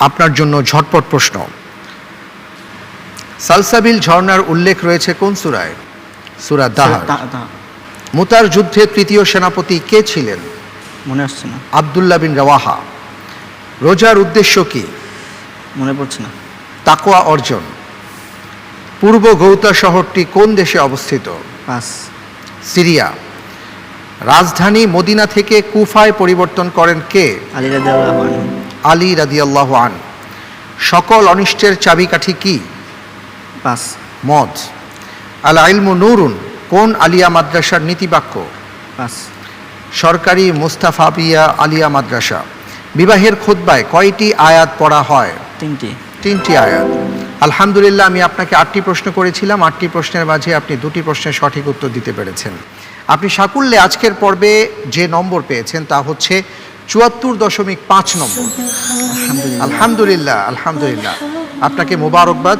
আপনার জন্য ঝটপট প্রশ্ন। সালসাবিল ঝর্ণার উল্লেখ রয়েছে কোন সূরায়? সূরা দাহর। মুতার যুদ্ধে তৃতীয় সেনাপতি কে ছিলেন? মনে আসছে না। আব্দুল্লাহ বিন রাওয়াহা। রোজার উদ্দেশ্য কি? মনে পড়ছে না। তাকওয়া অর্জন। পূর্ব গৌতা শহরটি কোন দেশে অবস্থিত? পাস। সিরিয়া। রাজধানী মদিনা থেকে কুফায় পরিবর্তন করেন কে? আলী রাদিয়াল্লাহু আনহু। আলী রাদিয়াল্লাহু আনহু। সকল অনিষ্টের চাবিকাঠি কি? পাস। মদ। আল ইলমু নূরুন কোন আলিয়া মাদ্রাসার নীতিবাক্য? পাস। সরকারি মুস্তাফাবিয়া আলিয়া মাদ্রাসা। বিবাহের খুতবায় কয়টি আয়াত পড়া হয়? 3টি আয়াত। আলহামদুলিল্লাহ, আমি আপনাকে 8টি প্রশ্ন করেছিলাম। 8টি প্রশ্নের মাঝে আপনি 2টি প্রশ্নের সঠিক উত্তর দিতে পেরেছেন। আপনি সাকুল্যে আজকের পর্বে যে নম্বর পেয়েছেন তা হচ্ছে 74.5 নম্বর। আলহামদুলিল্লাহ, আলহামদুলিল্লাহ, আপনাকে মোবারকবাদ।